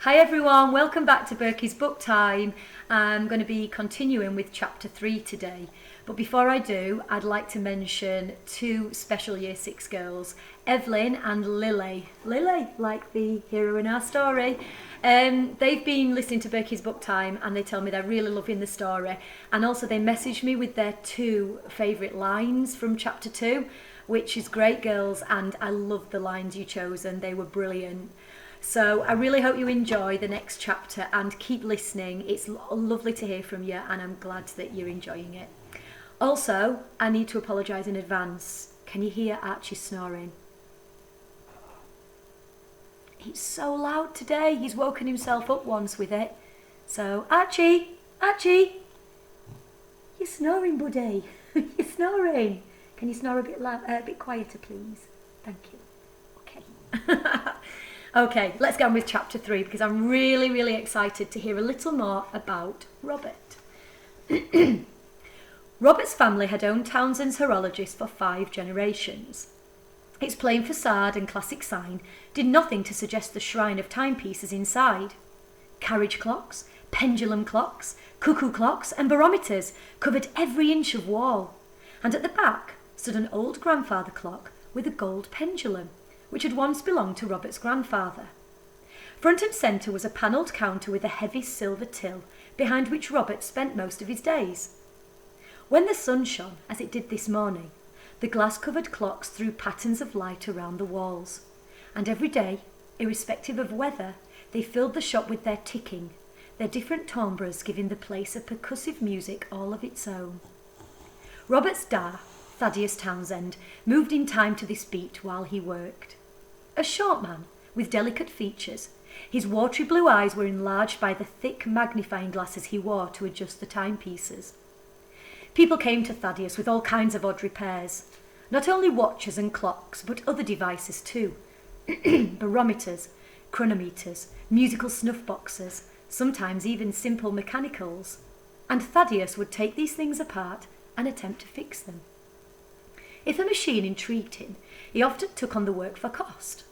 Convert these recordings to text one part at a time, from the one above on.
Hi everyone, welcome back to Birky's Booktime. I'm going to be continuing with chapter 3 today. But before I do, I'd like to mention two special Year 6 girls, Evelyn and Lily. Lily, like the hero in our story. They've been listening to Birky's Booktime and they tell me they're really loving the story. And also they messaged me with their two favourite lines from chapter 2, which is great, girls, and I loved the lines you chose and they were brilliant. So I really hope you enjoy the next chapter and keep listening. It's lovely to hear from you and I'm glad that you're enjoying it. Also, I need to apologise in advance. Can you hear Archie snoring? It's so loud today. He's woken himself up once with it. So, Archie, you're snoring, buddy. You're snoring. Can you snore a bit quieter, please? Thank you. Okay. Okay, let's get on with chapter 3 because I'm really excited to hear a little more about Robert. Robert's family had owned Townsend's Horologist for 5 generations. Its plain facade and classic sign did nothing to suggest the shrine of timepieces inside. Carriage clocks, pendulum clocks, cuckoo clocks and barometers covered every inch of wall, and at the back stood an old grandfather clock with a gold pendulum, which had once belonged to Robert's grandfather. Front and centre was a panelled counter with a heavy silver till, behind which Robert spent most of his days. When the sun shone, as it did this morning, the glass-covered clocks threw patterns of light around the walls, and every day, irrespective of weather, they filled the shop with their ticking, their different timbres giving the place a percussive music all of its own. Robert's da, Thaddeus Townsend, moved in time to this beat while he worked. A short man, with delicate features, his watery blue eyes were enlarged by the thick magnifying glasses he wore to adjust the timepieces. People came to Thaddeus with all kinds of odd repairs, not only watches and clocks, but other devices too. Barometers, chronometers, musical snuff boxes, sometimes even simple mechanicals. And Thaddeus would take these things apart and attempt to fix them. If a machine intrigued him, he often took on the work for cost.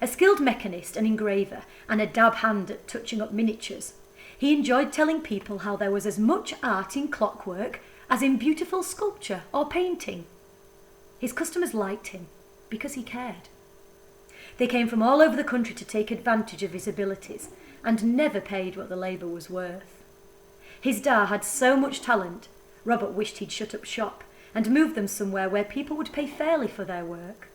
A skilled mechanist, an engraver, and a dab hand at touching up miniatures, he enjoyed telling people how there was as much art in clockwork as in beautiful sculpture or painting. His customers liked him because he cared. They came from all over the country to take advantage of his abilities and never paid what the labour was worth. His da had so much talent, Robert wished he'd shut up shop and move them somewhere where people would pay fairly for their work.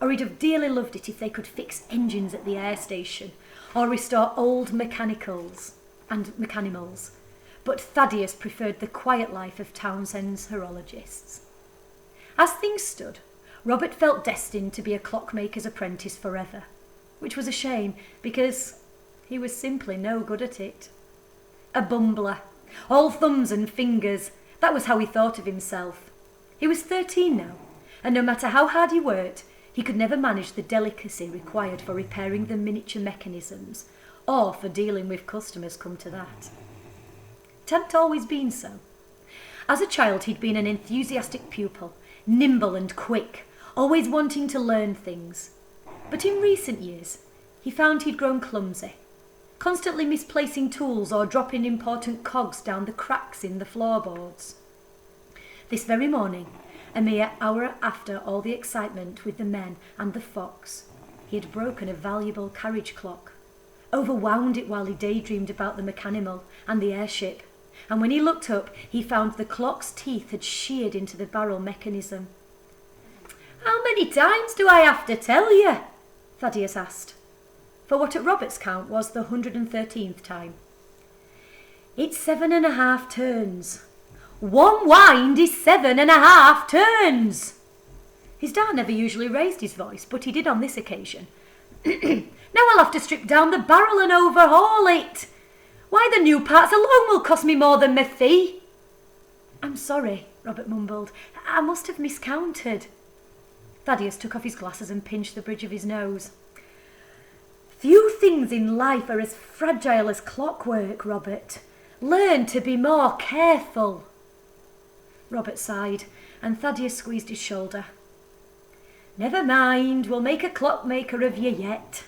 Or he'd have dearly loved it if they could fix engines at the air station or restore old mechanicals and mechanimals. But Thaddeus preferred the quiet life of Townsend's horologists. As things stood, Robert felt destined to be a clockmaker's apprentice forever, which was a shame because he was simply no good at it. A bumbler, all thumbs and fingers, that was how he thought of himself. He was 13 now, and no matter how hard he worked, he could never manage the delicacy required for repairing the miniature mechanisms, or for dealing with customers, come to that. It hadn't always been so. As a child, he'd been an enthusiastic pupil, nimble and quick, always wanting to learn things. But in recent years, he found he'd grown clumsy, constantly misplacing tools or dropping important cogs down the cracks in the floorboards. This very morning, a mere hour after all the excitement with the men and the fox, he had broken a valuable carriage clock, overwound it while he daydreamed about the mechanimal and the airship, and when he looked up, he found the clock's teeth had sheared into the barrel mechanism. "How many times do I have to tell you?" Thaddeus asked, for what at Robert's count was the 113th time. "It's 7.5 turns. One wind is 7.5 turns." His dad never usually raised his voice, but he did on this occasion. "Now I'll have to strip down the barrel and overhaul it. Why, the new parts alone will cost me more than my fee." "I'm sorry," Robert mumbled. "I must have miscounted." Thaddeus took off his glasses and pinched the bridge of his nose. "Few things in life are as fragile as clockwork, Robert. Learn to be more careful." Robert sighed, and Thaddeus squeezed his shoulder. "Never mind, we'll make a clockmaker of you yet.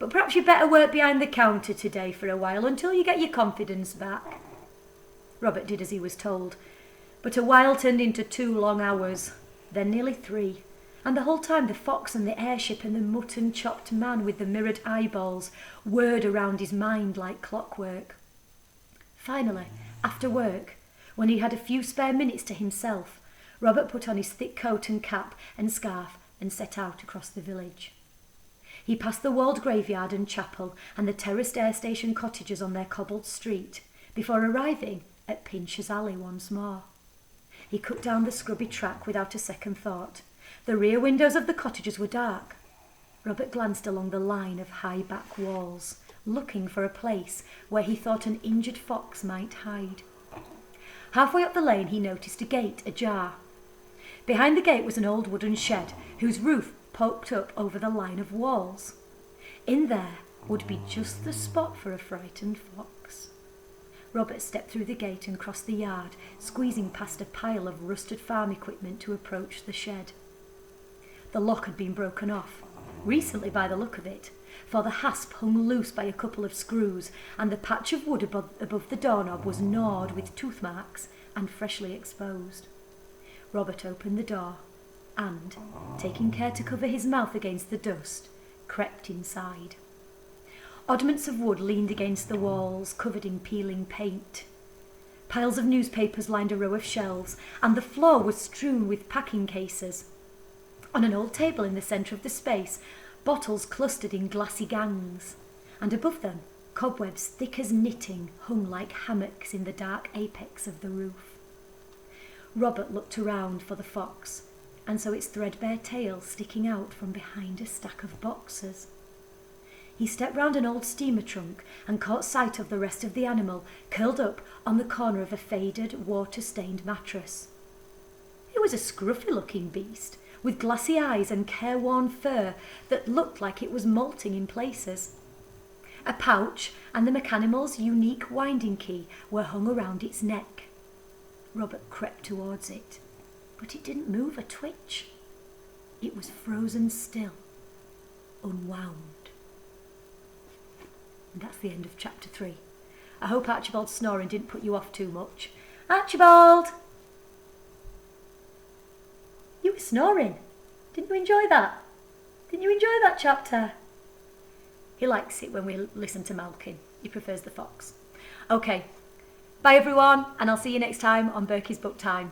but perhaps you'd better work behind the counter today for a while until you get your confidence back. Robert did as he was told, but a while turned into 2 long hours, then nearly 3, and the whole time the fox and the airship and the mutton-chopped man with the mirrored eyeballs whirred around his mind like clockwork. Finally, after work, when he had a few spare minutes to himself, Robert put on his thick coat and cap and scarf and set out across the village. He passed the walled graveyard and chapel and the terraced air station cottages on their cobbled street before arriving at Pincher's Alley once more. He cut down the scrubby track without a second thought. The rear windows of the cottages were dark. Robert glanced along the line of high back walls, looking for a place where he thought an injured fox might hide. Halfway up the lane he noticed a gate ajar. Behind the gate was an old wooden shed whose roof poked up over the line of walls. In there would be just the spot for a frightened fox. Robert stepped through the gate and crossed the yard, squeezing past a pile of rusted farm equipment to approach the shed. The lock had been broken off, recently by the look of it, for the hasp hung loose by a couple of screws, and the patch of wood above the doorknob was gnawed with tooth marks and freshly exposed. Robert opened the door and, taking care to cover his mouth against the dust, crept inside. Oddments of wood leaned against the walls, covered in peeling paint. Piles of newspapers lined a row of shelves, and the floor was strewn with packing cases. On an old table in the centre of the space, bottles clustered in glassy gangs, and above them, cobwebs thick as knitting hung like hammocks in the dark apex of the roof. Robert looked around for the fox, and saw its threadbare tail sticking out from behind a stack of boxes. He stepped round an old steamer trunk and caught sight of the rest of the animal curled up on the corner of a faded, water-stained mattress. It was a scruffy-looking beast, with glassy eyes and careworn fur that looked like it was molting in places. A pouch and the mechanimal's unique winding key were hung around its neck. Robert crept towards it, but it didn't move a twitch. It was frozen still, unwound. And that's the end of chapter 3. I hope Archibald's snoring didn't put you off too much. Archibald! You were snoring. Didn't you enjoy that? Didn't you enjoy that chapter? He likes it when we listen to Malkin. He prefers the fox. Okay. Bye everyone, and I'll see you next time on Birky's Book Time.